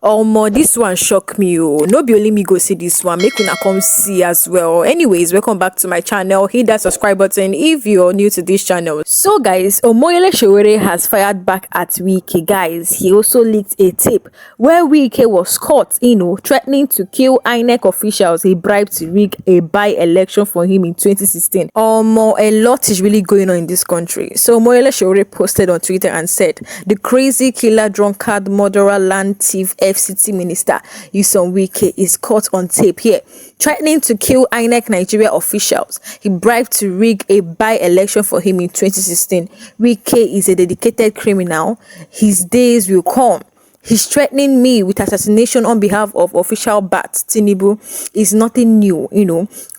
Omo, this one shock me. Oh, no be only me go see this one. Make una come see as well. Anyways, welcome back to my channel. Hit that subscribe button if you're new to this channel. So guys, Omoyele Sowore has fired back at Wike. Guys, he also leaked a tape where Wike was caught, threatening to kill INEC officials he bribed to rig a by-election for him in 2016. Omo, a lot is really going on in this country. So Omoyele Sowore posted on Twitter and said, the crazy killer, drunkard, murderer, land thief, FCT minister Wike is caught on tape here, threatening to kill INEC Nigeria officials he bribed to rig a by-election for him in 2016. Wike is a dedicated criminal. His days will come. He's threatening me with assassination on behalf of official Bat Tinubu. Is nothing new,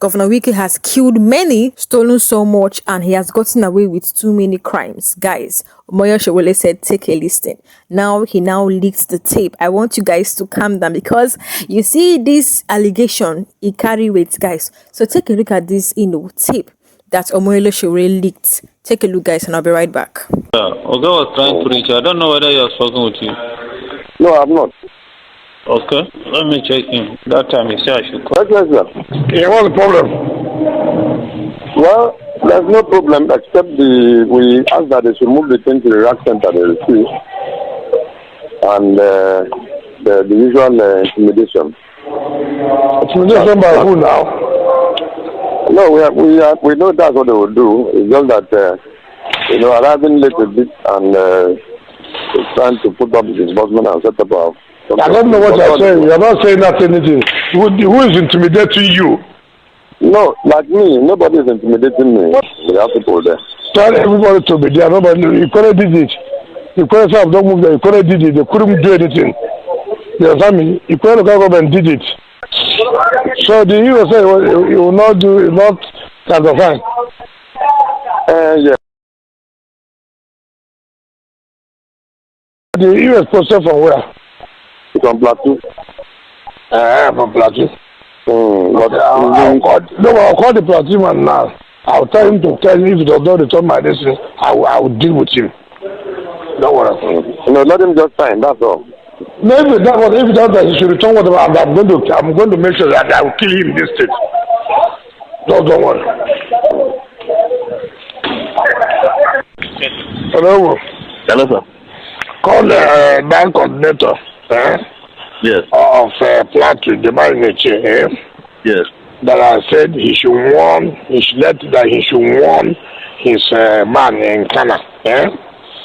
Governor Wike has killed many, stolen so much, and he has gotten away with too many crimes. Guys, Omoyele Sowore said, take a listen. Now he leaked the tape. I want you guys to calm down because you see this allegation, it carry weight, guys. So take a look at this, tape that Omoyele Sowore leaked. Take a look, guys, and I'll be right back. Oga was trying to reach you. I don't know whether you're spoken with you. No, I'm not. Okay, let me check him. That time he said I should call. Yes, sir. Yeah, what's the problem? Well, there's no problem except we ask that they should move the thing to the rack center they receive and the usual intimidation. Intimidation by who now? No, we know that's what they will do. It's just that arriving late a bit and trying to put up the disbursement and set up our... I don't know what you're saying. You're not saying that anything. Who is intimidating you? No, like me. Nobody is intimidating me. We have people there. Tell everybody to be there. Nobody. You couldn't did it. You couldn't say don't move there. You couldn't did it. They couldn't do anything. You understand me? You couldn't go and did it. So the hero said you will not do it. Not kind of fine. Yeah. The US posted from where? From Plateau. From Plateau. But I'll call the Plateau man now. I'll tell him to tell me if he does not return my destiny, I will deal with him. Don't worry. Let him just sign, that's all. Maybe that was if that he should return whatever. I'm going to make sure that I will kill him in this state. Don't worry. Hello. Hello, sir. Call the bank coordinator Yes. of Plateau, the manager, Yes. that I said he should warn his man in Ghana.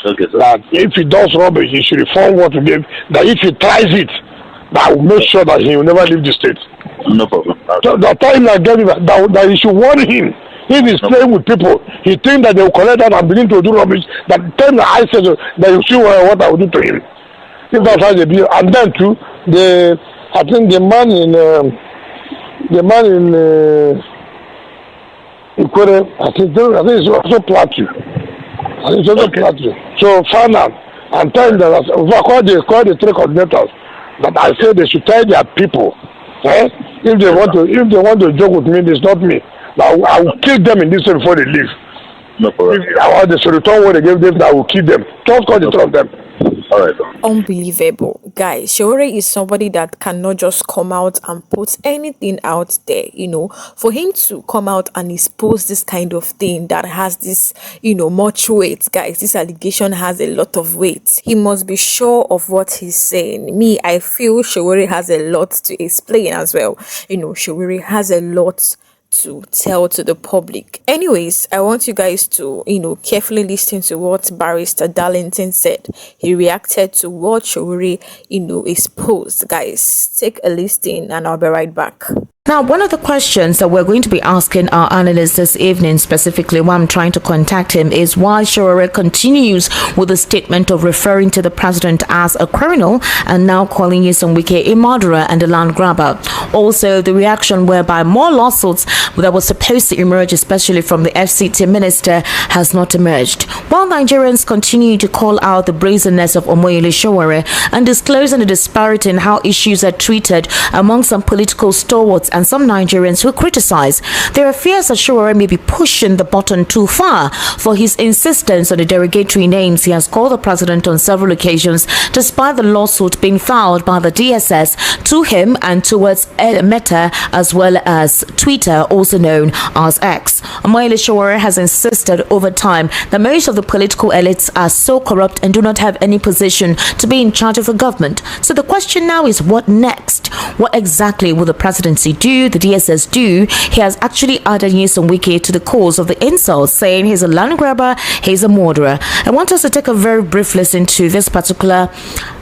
Okay, sir. That if he does rubbish, he should reform what to give. That if he tries it, that will make sure that he will never leave the state. No problem. So the time I gave him that he should warn him. If he's playing with people, he thinks that they will collect that and begin to do rubbish. That time that I said that you see what I will do to him. If that's how they be, and then too, I think the man in Ikwere, I think it's also Plateau. I think it's also Plateau. So find out and tell them that call the three coordinators that I said they should tell their people. If they want to joke with me, it's not me. I will kill them in this way before they leave. No problem. If I want to return what they gave them, I will kill them. Just call the three of them. All right. Unbelievable. Guys, Sowore is somebody that cannot just come out and put anything out there, For him to come out and expose this kind of thing that has this, much weight, guys, this allegation has a lot of weight. He must be sure of what he's saying. Me, I feel Sowore has a lot to explain as well. Sowore has a lot to tell to the public. Anyways, I want you guys to carefully listen to what Barrister Darlington said. He reacted to what Sowore exposed. Guys, take a listen and I'll be right back. Now, one of the questions that we're going to be asking our analyst this evening, specifically why I'm trying to contact him, is why Sowore continues with the statement of referring to the president as a criminal and now calling Wike a murderer and a land grabber. Also, the reaction whereby more lawsuits that were supposed to emerge, especially from the FCT minister, has not emerged. While Nigerians continue to call out the brazenness of Omoyele Sowore and disclosing the disparity in how issues are treated among some political stalwarts and some Nigerians who criticize. There are fears that Sowore may be pushing the button too far for his insistence on the derogatory names he has called the president on several occasions, despite the lawsuit being filed by the DSS to him and towards Meta as well as Twitter, also known as X. Omoyele Sowore has insisted over time that most of the political elites are so corrupt and do not have any position to be in charge of the government. So the question now is, what next? What exactly will the presidency do, the DSS do? He has actually added Nyesom Wike to the cause of the insults, saying he's a land grabber, he's a murderer. I want us to take a very brief listen to this particular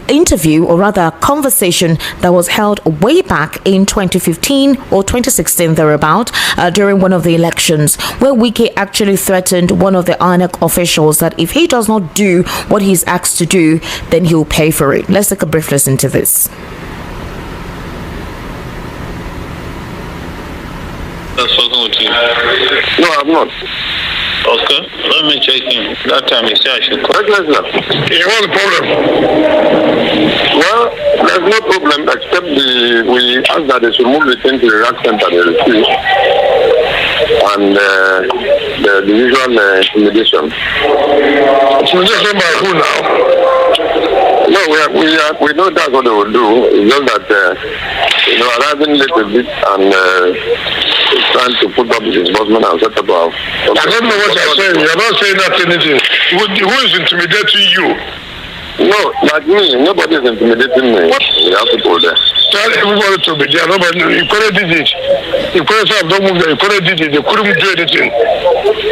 interview, or rather conversation, that was held way back in 2015 or 2016 thereabout, during one of the elections, where Wike actually threatened one of the INEC officials that if he does not do what he's asked to do, then he'll pay for it. Let's take a brief listen to this. I've spoken with you. No, I'm not. Okay, let me check in. That time you said I should call. Yes, sir. Yeah, what's the problem? Well, there's no problem except we ask that they should move the thing to the rack center they receive. And the usual intimidation. Intimidation by who now? No, we know that's what they will do. It's just that arriving late a bit and trying to put up the disbursement and set up our. I don't know what you're saying. You're not saying that anything. Who is intimidating you? No, like me, nobody is intimidating me. What? We have people there. Tell everybody to be there. Nobody, you couldn't did it. You couldn't say, don't move there. You couldn't did it. They couldn't do anything.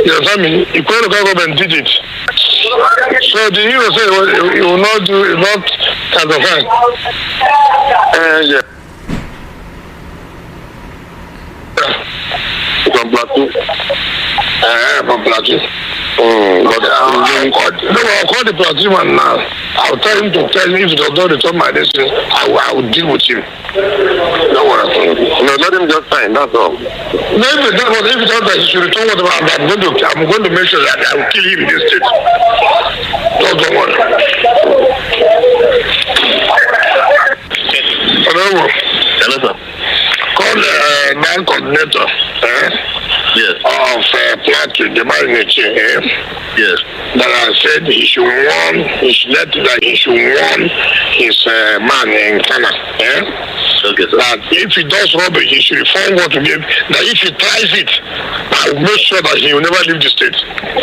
You understand me? You couldn't go and did it. So the hero say you will not do it, not kind of thing. Yeah. From Plateau. From Plateau. But I'll call the Plateau man now. I'll tell him to tell me if he does not return my destiny, I will deal with him. don't worry. No, let him just sign, that's all. No, if he does that, he should return whatever I'm going to make sure that I will kill him in this state. Don't worry. Hello, sir. Call the bank coordinator Yes. of Plateau, the manager, Yes. that I said he should warn his man in Ghana. Okay, sir. That if he does rubbish, he should inform what to give. That if he tries it, I will make sure that he will never leave the state.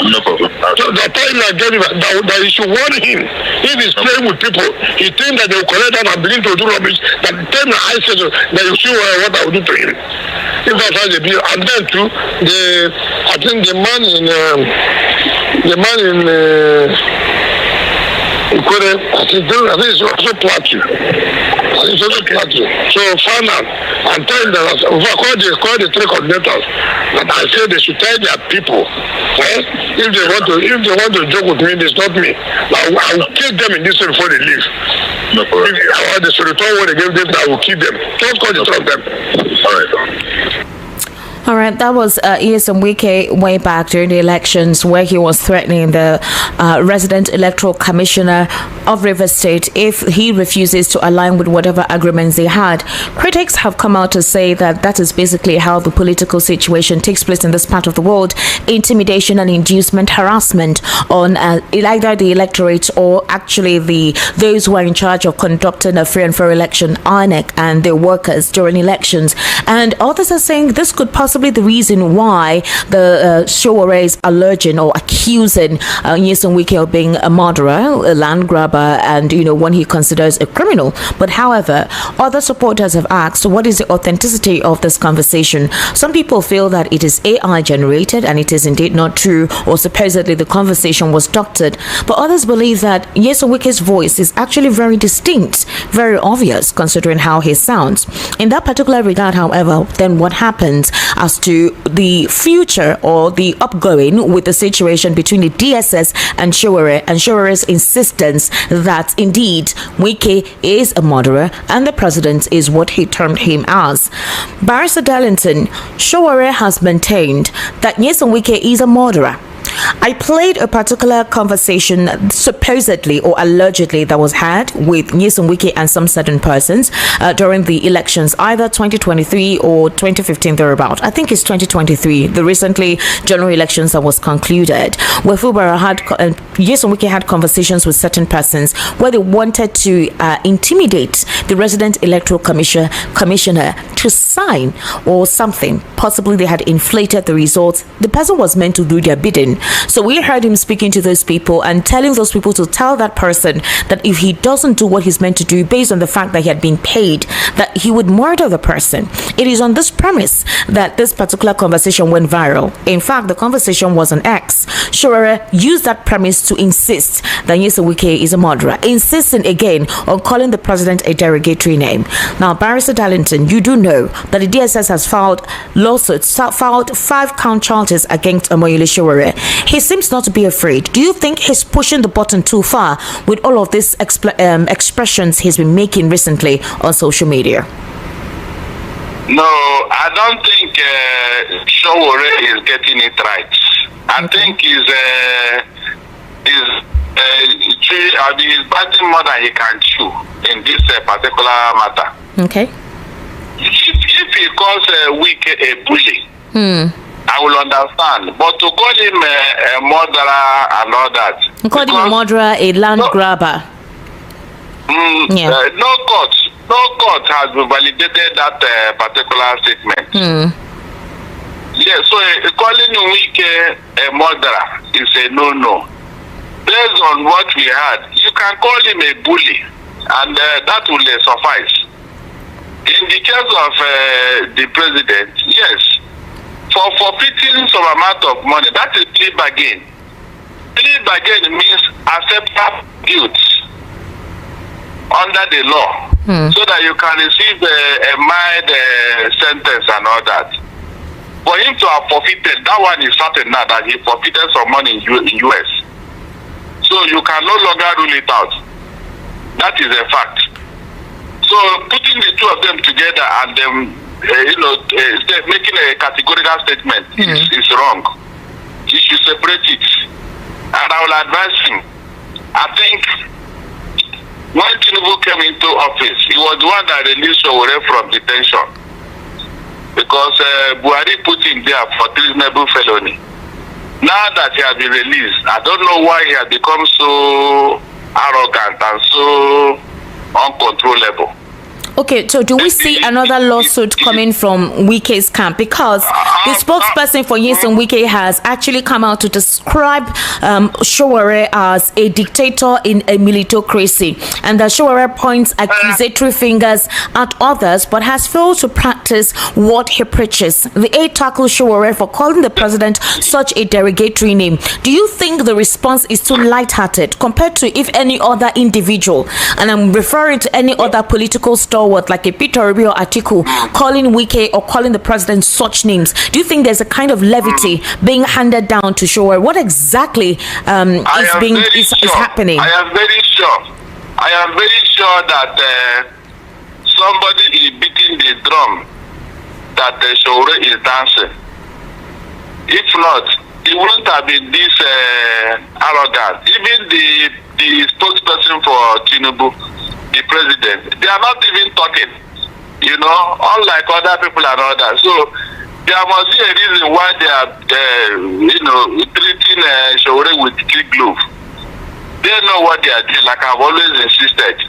No problem. So the time I get him, that he should warn him. If he's playing with people, he thinks that they will collect that and begin to do rubbish. That the time I said that you see what I will do to him. If that's how they do. And then too, I think the man in Ikore, I think it's also Plateau. It's also Plateau. So find out and tell them that call the three coordinators that I said they should tell their people. If they want to joke with me, it's not me. I will kill them in this way before they leave. No problem. If I want to return what they gave them, I will kill them. Just call the three of them. All right. All right, that was Nyesom Wike way back during the elections, where he was threatening the resident electoral commissioner of Rivers State if he refuses to align with whatever agreements they had. Critics have come out to say that that is basically how the political situation takes place in this part of the world: intimidation and inducement, harassment on either the electorate or actually those who are in charge of conducting a free and fair election, INEC, and their workers during elections. And others are saying this could possibly the reason why the Sowore is alleging or accusing Nyesom Wike of being a murderer, a land grabber, and one he considers a criminal. But however, other supporters have asked, what is the authenticity of this conversation? Some people feel that it is AI generated and it is indeed not true, or supposedly the conversation was doctored. But others believe that Nyesom Wike's voice is actually very distinct, very obvious, considering how he sounds. In that particular regard, however, then what happens as to the future or the upgoing with the situation between the DSS and Sowore's insistence that indeed Wike is a murderer and the president is what he termed him as. Barrister Darlington, Sowore has maintained that Nyesom Wike is a murderer. I played a particular conversation, supposedly or allegedly, that was had with Nyesom Wike and some certain persons during the elections, either 2023 or 2015 thereabout. I think it's 2023, the recently general elections that was concluded, where Nyesom Wike had conversations with certain persons where they wanted to intimidate the resident electoral commissioner to sign or something. Possibly they had inflated the results. The person was meant to do their bidding. So we heard him speaking to those people and telling those people to tell that person that if he doesn't do what he's meant to do based on the fact that he had been paid, that he would murder the person. It is on this premise that this particular conversation went viral. In fact, the conversation was on X. Sowore used that premise to insist that Nyesom Wike is a murderer, insisting again on calling the president a derogatory name. Now, Barrister Darlington, you do know that the DSS has filed 5 count charges against Omoyele Sowore. He seems not to be afraid. Do you think he's pushing the button too far with all of these expressions he's been making recently on social media? No, I don't think Sowore is getting it right. I think he's biting more than he can chew in this particular matter. Okay. If he calls Wike a bully, I will understand. But to call him a murderer and all that. You called him a murderer, a land grabber. No court has validated that particular statement. Yeah, so calling Wike a murderer is a no-no. Based on what we had, you can call him a bully, and that will suffice. In the case of the president, yes, for forfeiting some amount of money, that is plea bargain. Plea bargain means acceptable guilt under the law, so that you can receive a mild sentence and all that. For him to have forfeited, that one is certain now that he forfeited some money in US. So you can no longer rule it out. That is a fact. So putting the two of them together and them, making a categorical statement is wrong. You should separate it. And I will advise him. I think when Tinubu came into office, he was the one that released Sowore from detention, because Buhari put him there for treasonable felony. Now that he has been released, I don't know why he has become so arrogant and so uncontrollable. Okay, so do we see another lawsuit coming from Wike's camp? Because the spokesperson for Nyesom Wike has actually come out to describe Sowore as a dictator in a militocracy, and that Sowore points accusatory fingers at others but has failed to practice what he preaches. The aide tackled Sowore for calling the president such a derogatory name. Do you think the response is too lighthearted compared to if any other individual, and I'm referring to any other political stalwart like a Peter Obi or Atiku, calling Wike or calling the president such names? Do you think there's a kind of levity being handed down to Sowore? What exactly is happening? I am very sure that somebody is beating the drum that Sowore is dancing. If not, it wouldn't have been this arrogant. Even the spokesperson for Tinubu, the president, they are not even talking, unlike other people and all that. So there must be a reason why they are, treating Sowore with kid glove. They know what they are doing, like I've always insisted.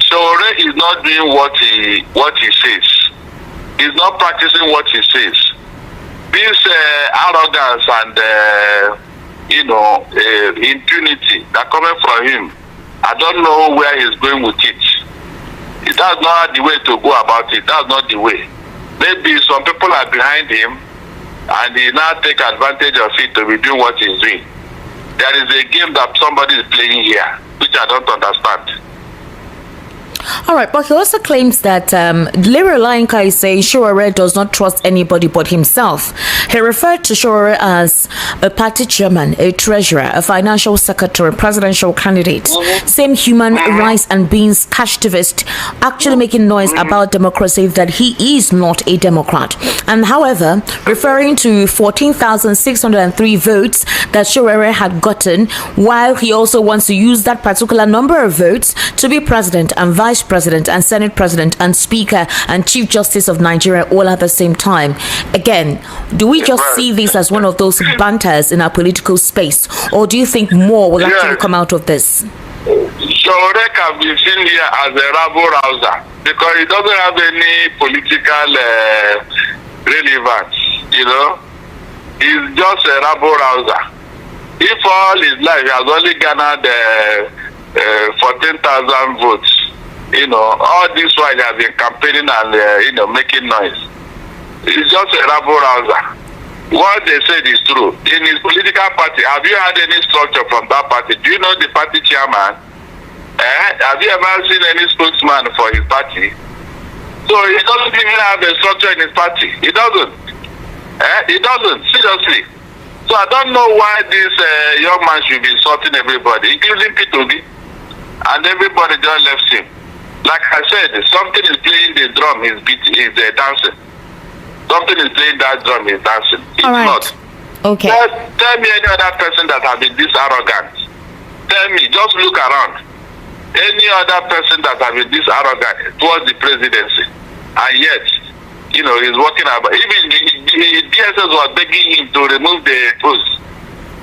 Sowore is not doing what he says. He's not practicing what he says. This arrogance and impunity that coming from him, I don't know where he's going with it. That's not the way to go about it. That's not the way. Maybe some people are behind him and he now take advantage of it to be doing what he's doing. There is a game that somebody is playing here, which I don't understand. All right, but he also claims that Lera Lainka is saying Sowore does not trust anybody but himself. He referred to Sowore as a party chairman, a treasurer, a financial secretary, presidential candidate, same human rights and beings activist, actually making noise about democracy, that he is not a Democrat. And however, referring to 14,603 votes that Sowore had gotten, while he also wants to use that particular number of votes to be president and vice president and senate president and speaker and chief justice of Nigeria all at the same time. Again, do we just see this as one of those banters in our political space, or do you think more will actually come out of this? Sowore can be seen here as a rabble rouser because he doesn't have any political relevance, you know. He's just a rabble rouser. If all his life he has only garnered 14,000 votes, you know, all this while he has been campaigning and making noise. He's just a rabble rouser. What they said is true. In his political party, have you had any structure from that party? Do you know the party chairman? Have you ever seen any spokesman for his party? So he doesn't even have a structure in his party. He doesn't. He doesn't, seriously. So I don't know why this young man should be insulting everybody, including P2B. And everybody just left him. Like I said, something is playing the drum, he's dancing. Something is playing that drum, he's dancing. It's not. Okay. Tell me any other person that has been this arrogant. Tell me, just look around. Any other person that has been this arrogant towards the presidency. And yet, you know, he's working about. Even the DSS was begging him to remove the post.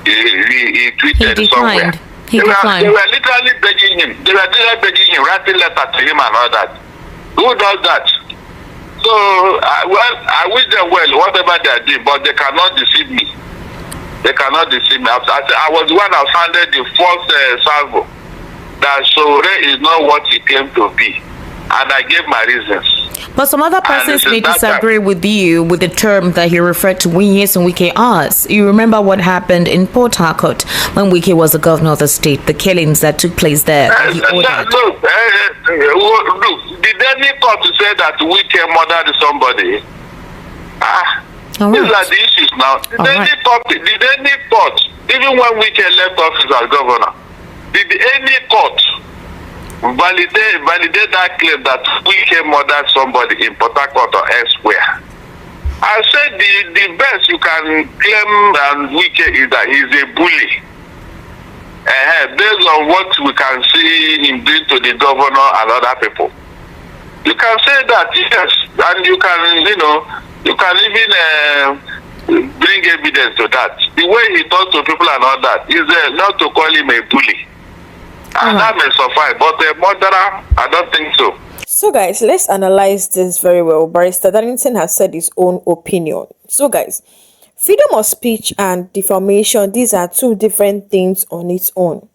He tweeted somewhere. They were literally begging him. They were literally begging him, writing letters to him and all that. Who does that? So, I wish them well, whatever they are doing, but they cannot deceive me. They cannot deceive me. I was the one that founded the first salvo that Sowore is not what he claimed to be. And I gave my reasons. But some other persons may disagree with you with the term that he referred to when yes and Wike as. You remember what happened in Port Harcourt when Wike was the governor of the state, the killings that took place there. Look, did any court say that Wike murdered somebody? These are the issues now. Did any court, even when Wike left office as governor, did any court validate that claim that Wike murdered somebody in Port Harcourt or elsewhere? I said the best you can claim Wike is that he's a bully. Based on what we can see him doing to the governor and other people. You can say that, yes, and you can, you can even bring evidence to that. The way he talks to people and all that is not to call him a bully. And that may suffice, but a murderer, I don't think so. So guys, let's analyze this very well. Barrister Darlington has said his own opinion. So guys, freedom of speech and defamation, these are two different things on its own.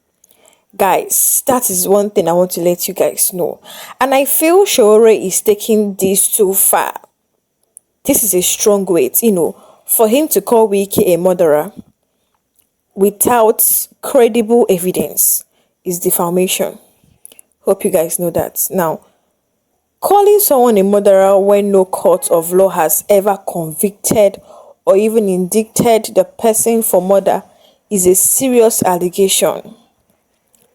Guys, that is one thing I want to let you guys know. And I feel Sowore is taking this too far. This is a strong weight, for him to call Wike a murderer without credible evidence is defamation. Hope you guys know that. Now, calling someone a murderer when no court of law has ever convicted or even indicted the person for murder is a serious allegation.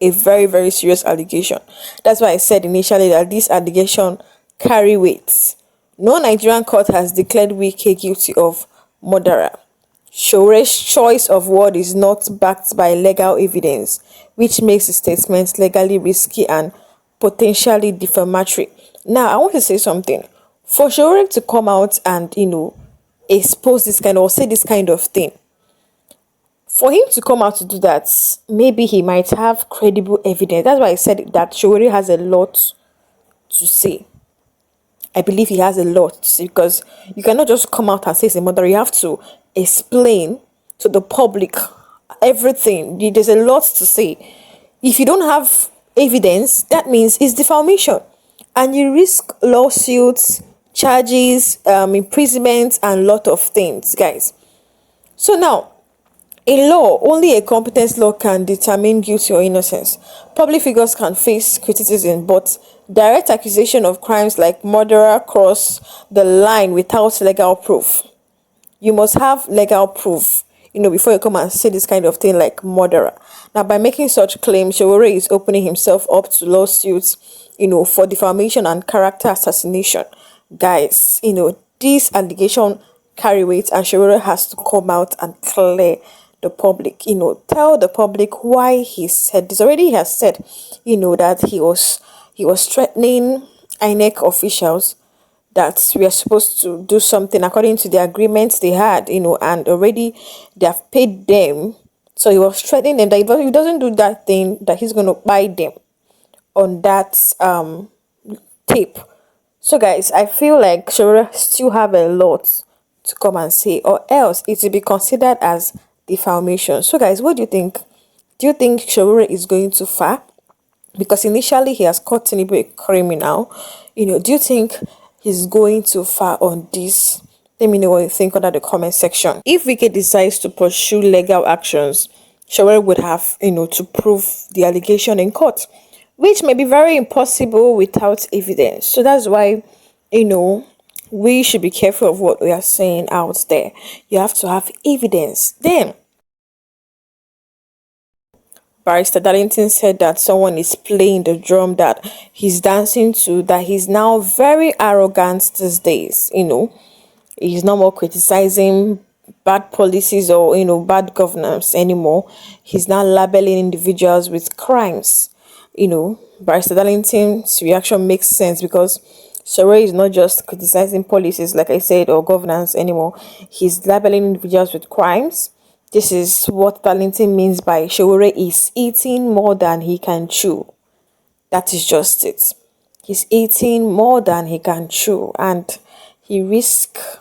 A very, very serious allegation. That's why I said initially that this allegation carry weight. No Nigerian court has declared Wike guilty of murderer. Sowore's choice of word is not backed by legal evidence, which makes the statement legally risky and potentially defamatory. Now, I want to say something. For Sowore to come out and, expose this kind or say this kind of thing, for him to come out to do that, maybe he might have credible evidence. That's why I said that Sowore has a lot to say. I believe he has a lot to say because you cannot just come out and say it's a murder. You have to explain to the public everything. There's a lot to say. If you don't have evidence, that means it's defamation. And you risk lawsuits, charges, imprisonment, and a lot of things, guys. So now, in law, only a competent law can determine guilty or innocence. Public figures can face criticism, but direct accusation of crimes like murder cross the line without legal proof. You must have legal proof, before you come and say this kind of thing like murderer. Now, by making such claims, Sowore is opening himself up to lawsuits, for defamation and character assassination. Guys, this allegation carry weight, and Sowore has to come out and clear the public, tell the public why he said this. Already he has said, that he was threatening INEC officials that we are supposed to do something according to the agreements they had, and already they have paid them. So he was threatening them that if he doesn't do that thing, that he's going to buy them on that tape. So guys, I feel like Sowore still have a lot to come and say, or else it will be considered as defamation. So guys, what do you think? Do you think Sowore is going too far? Because initially he has caught Tinubu a criminal. Do you think he's going too far on this? Let me know what you think under the comment section. If Wike decides to pursue legal actions, Sowore would have, to prove the allegation in court, which may be very impossible without evidence. So that's why, we should be careful of what we are saying out there. You have to have evidence. Then, Barrister Darlington said that someone is playing the drum that he's dancing to, that he's now very arrogant these days. He's no more criticizing bad policies or, bad governance anymore. He's now labeling individuals with crimes. Barrister Darlington's reaction makes sense because Sowore is not just criticizing policies, like I said, or governance anymore. He's labeling individuals with crimes. This is what Darlington means by Sowore is eating more than he can chew. That is just it. He's eating more than he can chew, and he risks,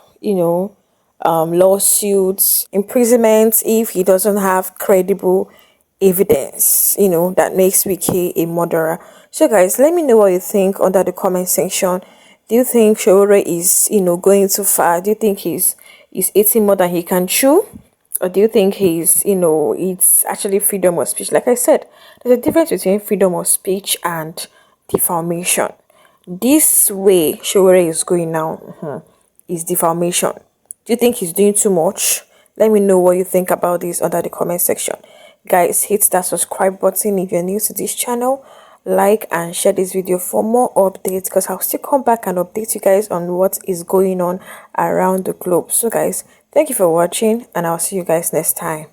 lawsuits, imprisonment if he doesn't have credible evidence, that makes Wike a murderer. So guys, let me know what you think under the comment section. Do you think Sowore is, going too far? Do you think he's eating more than he can chew? Or do you think he's, it's actually freedom of speech? Like I said, there's a difference between freedom of speech and defamation. This way Sowore is going now is defamation. Do you think he's doing too much? Let me know what you think about this under the comment section. Guys, hit that subscribe button if you're new to this channel. Like and share this video for more updates, because I'll still come back and update you guys on what is going on around the globe. So guys, thank you for watching, and I'll see you guys next time.